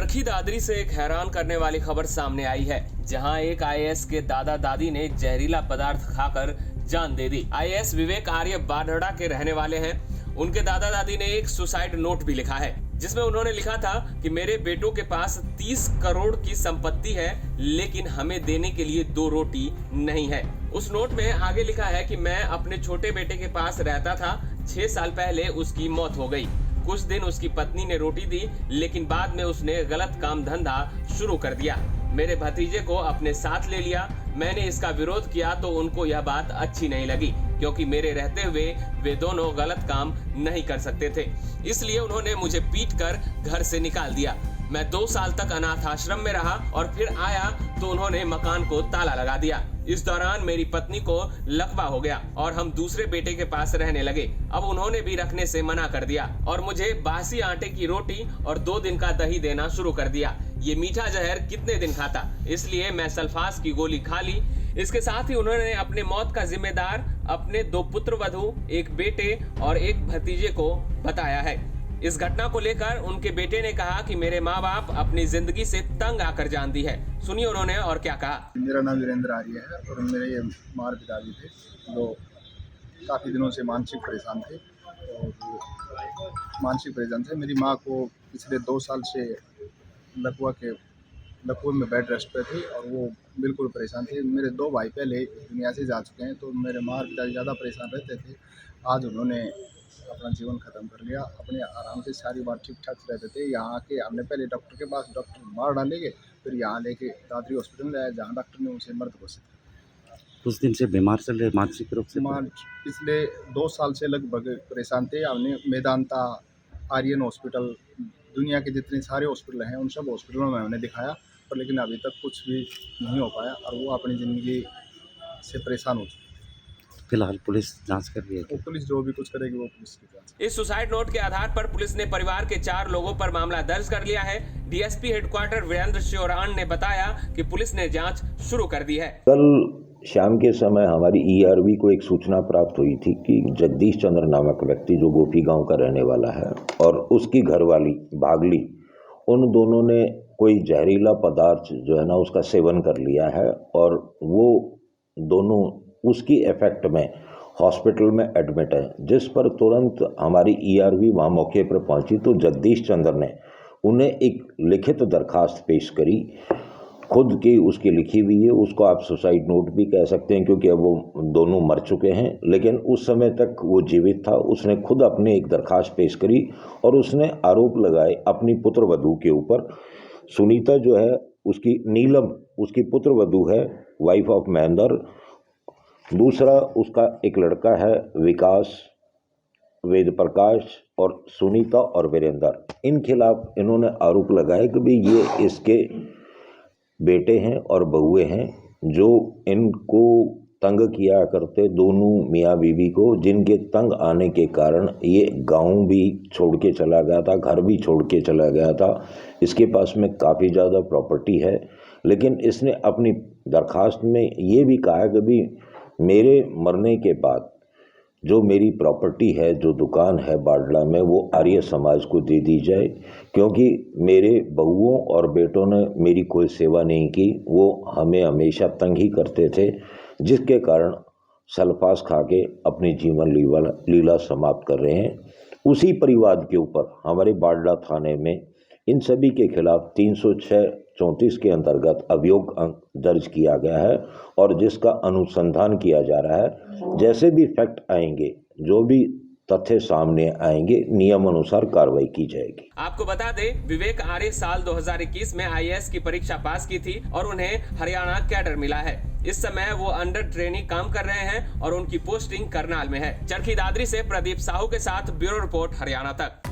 चरखी दादरी से एक हैरान करने वाली खबर सामने आई है, जहां एक आईएएस के दादा दादी ने जहरीला पदार्थ खाकर जान दे दी। आईएएस विवेक आर्य बाढ़ड़ा के रहने वाले हैं। उनके दादा दादी ने एक सुसाइड नोट भी लिखा है, जिसमें उन्होंने लिखा था कि मेरे बेटों के पास 30 करोड़ की संपत्ति है, लेकिन हमें देने के लिए 2 रोटी नहीं है। उस नोट में आगे लिखा है कि मैं अपने छोटे बेटे के पास रहता था, 6 साल पहले उसकी मौत हो गई। कुछ दिन उसकी पत्नी ने रोटी दी, लेकिन बाद में उसने गलत काम धंधा शुरू कर दिया। मेरे भतीजे को अपने साथ ले लिया। मैंने इसका विरोध किया तो उनको यह बात अच्छी नहीं लगी, क्योंकि मेरे रहते हुए वे दोनों गलत काम नहीं कर सकते थे। इसलिए उन्होंने मुझे पीटकर घर से निकाल दिया। मैं 2 साल तक अनाथ आश्रम में रहा और फिर आया तो उन्होंने मकान को ताला लगा दिया। इस दौरान मेरी पत्नी को लकवा हो गया और हम दूसरे बेटे के पास रहने लगे। अब उन्होंने भी रखने से मना कर दिया और मुझे बासी आटे की रोटी और 2 दिन का दही देना शुरू कर दिया। ये मीठा जहर कितने दिन खाता, इसलिए मैं सल्फास की गोली खा ली। इसके साथ ही उन्होंने अपने मौत का जिम्मेदार अपने 2 पुत्रवधू, एक बेटे और एक भतीजे को बताया है। इस घटना को लेकर उनके बेटे ने कहा कि मेरे माँ बाप अपनी जिंदगी से तंग आकर जान दी है। सुनिए उन्होंने और क्या कहा। मेरा नाम वीरेंद्र आर्य है और मेरे ये माँ पिताजी थे, जो काफ़ी दिनों से मानसिक परेशान थे। और मानसिक परेशान से मेरी माँ को पिछले 2 साल से लकवा में बेड रेस्ट पे थी और वो बिल्कुल परेशान थे। मेरे 2 भाई पहले दुनिया से जा चुके हैं, तो मेरे माँ पिताजी ज़्यादा परेशान रहते थे। आज उन्होंने अपना जीवन ख़त्म कर लिया। अपने आराम से सारी बात ठीक ठाक रहते थे। यहाँ आके हमने पहले डॉक्टर के पास, डॉक्टर मार डालेंगे, फिर यहाँ लेके दादरी हॉस्पिटल में आया, जहाँ डॉक्टर ने उसे मृत घोषित किया। कुछ दिन से बीमार चल रहे, मानसिक रूप से पिछले 2 साल से लगभग परेशान थे। हमने मेदांता, आर्यन हॉस्पिटल, दुनिया के जितने सारे हॉस्पिटल हैं उन सब हॉस्पिटलों में हमने दिखाया, पर लेकिन अभी तक कुछ भी नहीं हो पाया और वो अपनी ज़िंदगी से परेशान हो चुके। फिलहाल पुलिस जांच कर रही है। वो पुलिस जो भी कुछ करेगी वो पुलिस की जांच। इस सुसाइड नोट के आधार पर पुलिस ने परिवार के 4 लोगों पर मामला दर्ज कर लिया है। डीएसपी हेडक्वार्टर वीरेंद्र श्योरान ने बताया कि पुलिस ने जांच शुरू कर दी है। कल शाम के समय हमारी ईआरवी को एक सूचना प्राप्त हुई थी कि जगदीश चंद्र नामक व्यक्ति, जो गोपी गांव का रहने वाला है, और उसकी घरवाली भागली, उन दोनों ने कोई जहरीला पदार्थ जो है ना उसका सेवन कर लिया है और वो दोनों उसकी इफेक्ट में हॉस्पिटल में एडमिट है। जिस पर तुरंत हमारी ईआरवी वहाँ मौके पर पहुंची तो जगदीश चंद्र ने उन्हें एक लिखित दरखास्त पेश करी, खुद की उसकी लिखी हुई है। उसको आप सुसाइड नोट भी कह सकते हैं, क्योंकि अब वो दोनों मर चुके हैं, लेकिन उस समय तक वो जीवित था। उसने खुद अपने एक दरखास्त पेश करी और उसने आरोप लगाए अपनी पुत्रवधू के ऊपर। सुनीता जो है उसकी, नीलम उसकी पुत्रवधू है, वाइफ ऑफ महेंद्र। दूसरा उसका एक लड़का है विकास, वेद प्रकाश, और सुनीता और वीरेंद्र। इन खिलाफ इन्होंने आरोप लगाए कि भाई ये इसके बेटे हैं और बहुए हैं, जो इनको तंग किया करते, दोनों मियाँ बीवी को, जिनके तंग आने के कारण ये गांव भी छोड़ के चला गया था, घर भी छोड़ के चला गया था। इसके पास में काफ़ी ज़्यादा प्रॉपर्टी है, लेकिन इसने अपनी दरखास्त में ये भी कहा कि भाई मेरे मरने के बाद जो मेरी प्रॉपर्टी है, जो दुकान है बाढ़ड़ा में, वो आर्य समाज को दे दी जाए, क्योंकि मेरे बहुओं और बेटों ने मेरी कोई सेवा नहीं की। वो हमें हमेशा तंग ही करते थे, जिसके कारण सल्फास खा के अपनी जीवन लीला समाप्त कर रहे हैं। उसी परिवार के ऊपर हमारे बाढ़ड़ा थाने में इन सभी के खिलाफ 306-34 के अंतर्गत अभियोग दर्ज किया गया है और जिसका अनुसंधान किया जा रहा है। जैसे भी फैक्ट आएंगे, जो भी तथ्य सामने आएंगे, नियम अनुसार कार्रवाई की जाएगी। आपको बता दें, विवेक आर्य साल 2021 में आईएएस की परीक्षा पास की थी और उन्हें हरियाणा कैडर मिला है। इस समय वो अंडर ट्रेनिंग काम कर रहे हैं और उनकी पोस्टिंग करनाल में है। चरखी दादरी से प्रदीप साहू के साथ ब्यूरो रिपोर्ट, हरियाणा तक।